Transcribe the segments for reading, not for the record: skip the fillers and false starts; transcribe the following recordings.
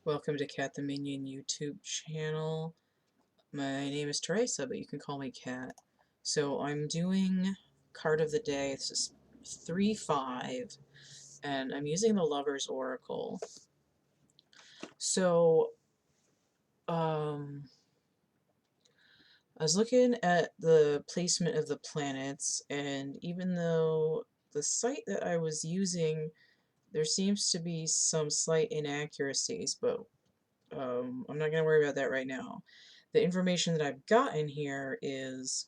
Welcome to CATtheMinion YouTube channel. My name is Teresa, but you can call me Cat. So I'm doing card of the day. This is 3-5, and I'm using the Lover's Oracle. So, I was looking at the placement of the planets, and even though the site that I was using, there seems to be some slight inaccuracies, but I'm not going to worry about that right now. The information that I've gotten here is,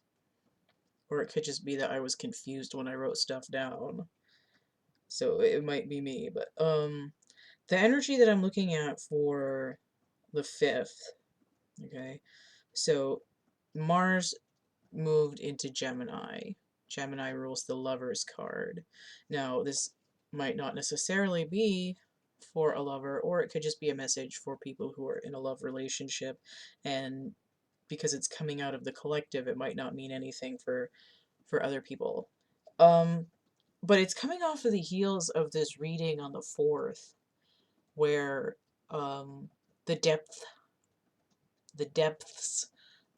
or it could just be that I was confused when I wrote stuff down. So it might be me, but the energy that I'm looking at for the 5th, okay? So Mars moved into Gemini. Gemini rules the Lover's card. Now, this might not necessarily be for a lover, or it could just be a message for people who are in a love relationship, and because it's coming out of the collective, it might not mean anything for other people. Um, but it's coming off of the heels of this reading on the 4th, where um, the depths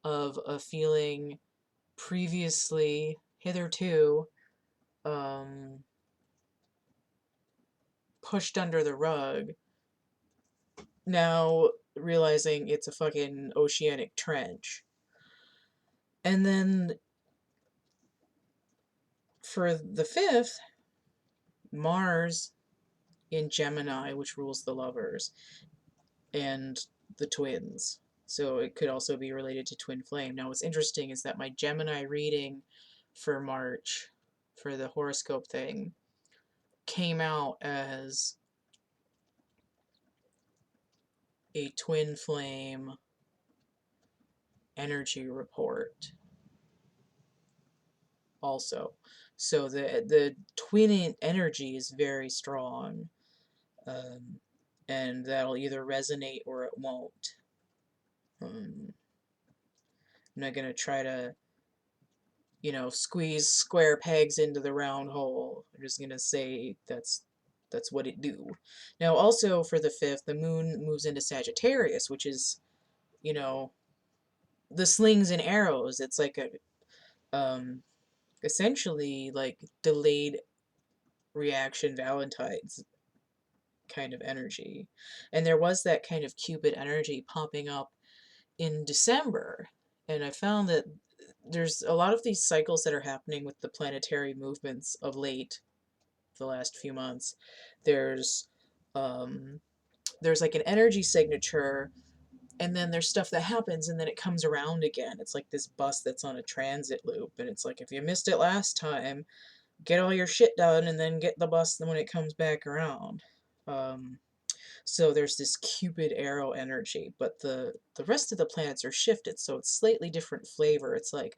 of a feeling previously, hitherto, um, pushed under the rug, now realizing it's a fucking oceanic trench. And then for the 5th, Mars in Gemini, which rules the lovers, and the twins. So it could also be related to twin flame. Now, what's interesting is that my Gemini reading for March, for the horoscope thing, came out as a twin flame energy report also. So the twin energy is very strong, um, and that'll either resonate or it won't. I'm not gonna try to, squeeze square pegs into the round hole. I'm just gonna say that's what it do. Now, also for the 5th, the moon moves into Sagittarius, which is, you know, the slings and arrows. It's like a essentially like delayed reaction Valentine's kind of energy. And there was that kind of Cupid energy popping up in December. And I found that there's a lot of these cycles that are happening with the planetary movements of late, the last few months. There's um there's like an energy signature, and then there's stuff that happens and then it comes around again. It's like this bus that's on a transit loop, and it's like if you missed it last time, get all your shit done and then get the bus when it comes back around. Um, so there's this Cupid arrow energy, but the rest of the planets are shifted, so it's slightly different flavor. It's like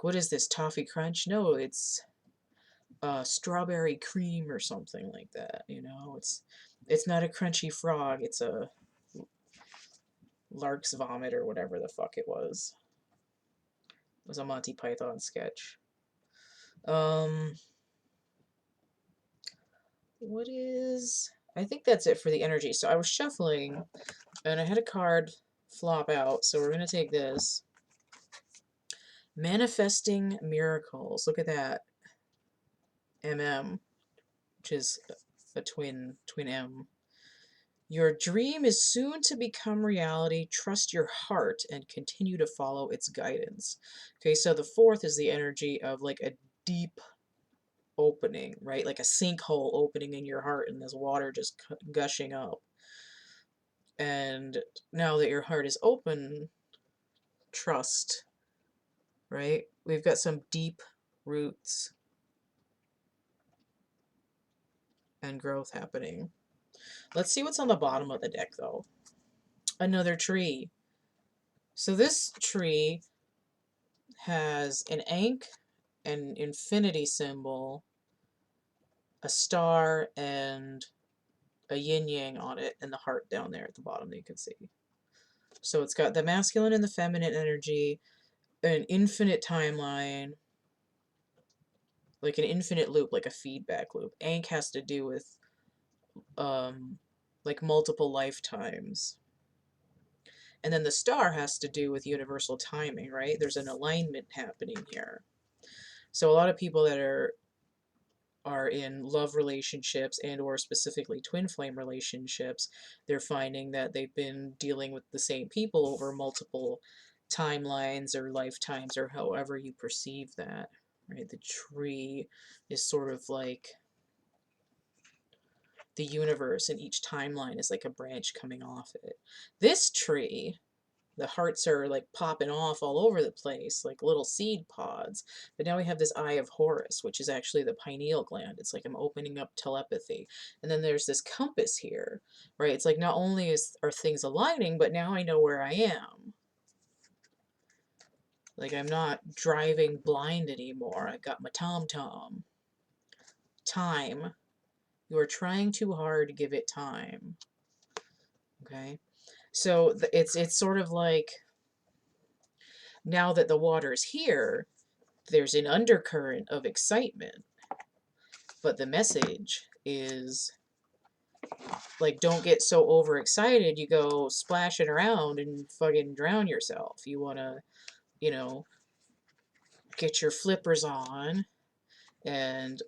what is this, toffee crunch? No, it's strawberry cream or something like that. It's not a crunchy frog. It's a lark's vomit or whatever the fuck it was. It was a Monty Python sketch. Um, what is? I think that's it for the energy. So I was shuffling, and I had a card flop out. So we're gonna take this. Manifesting miracles. Look at that. MM, which is a twin M. Your dream is soon to become reality. Trust your heart and continue to follow its guidance. Okay, so the 4th is the energy of like a deep opening, right? Like a sinkhole opening in your heart and this water just gushing up. And now that your heart is open, trust, right? We've got some deep roots and growth happening. Let's see what's on the bottom of the deck, though. Another tree. So this tree has an ankh, an infinity symbol, a star, and a yin-yang on it, and the heart down there at the bottom that you can see. So it's got the masculine and the feminine energy, an infinite timeline, like an infinite loop, like a feedback loop. Ankh has to do with like multiple lifetimes. And then the star has to do with universal timing, right? There's an alignment happening here. So a lot of people that are in love relationships and or specifically twin flame relationships, they're finding that they've been dealing with the same people over multiple timelines or lifetimes or however you perceive that, right? The tree is sort of like the universe, and each timeline is like a branch coming off it. This tree, the hearts are like popping off all over the place, like little seed pods. But now we have this Eye of Horus, which is actually the pineal gland. It's like I'm opening up telepathy. And then there's this compass here, right? It's like not only are things aligning, but now I know where I am. Like I'm not driving blind anymore. I got my tom-tom. Time. You are trying too hard to give it time. Okay? So it's sort of like, now that the water's here, there's an undercurrent of excitement, but the message is like, don't get so overexcited you go splashing around and fucking drown yourself. You want to, you know, get your flippers on and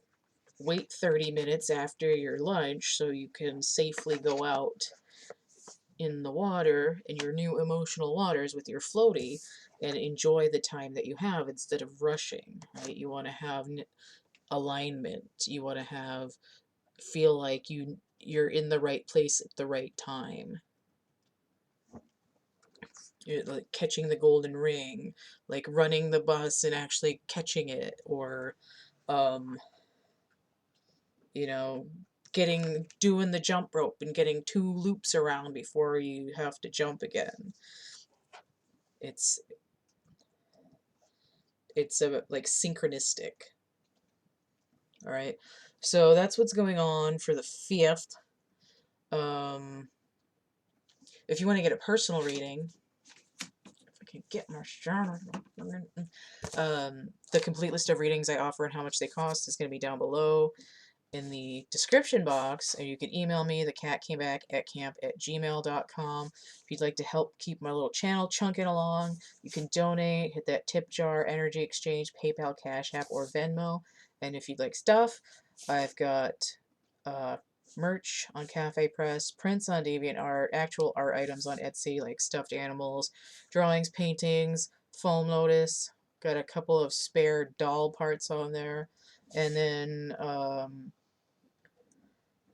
wait 30 minutes after your lunch so you can safely go out in the water, in your new emotional waters with your floaty, and enjoy the time that you have instead of rushing, right? You want to have alignment. You want to have, feel like you're in the right place at the right time. You're like catching the golden ring, like running the bus and actually catching it, or um, you know, doing the jump rope and getting 2 loops around before you have to jump again. It's like synchronistic. All right. So that's what's going on for the 5th. If you want to get a personal reading, if I can get my journal. The complete list of readings I offer and how much they cost is going to be down below in the description box, and you can email me, thecatcamebackatcamp@gmail.com. If you'd like to help keep my little channel chunking along, you can donate, hit that tip jar, energy exchange, PayPal, Cash App, or Venmo. And if you'd like stuff, I've got merch on Cafe Press, prints on DeviantArt, actual art items on Etsy, like stuffed animals, drawings, paintings, foam lotus. Got a couple of spare doll parts on there. And then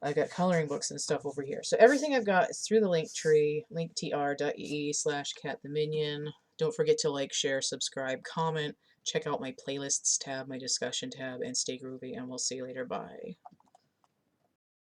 I've got coloring books and stuff over here. So everything I've got is through the link tree, linktr.ee/CATtheMinion. Don't forget to like, share, subscribe, comment, check out my playlists tab, my discussion tab, and stay groovy, and we'll see you later. Bye.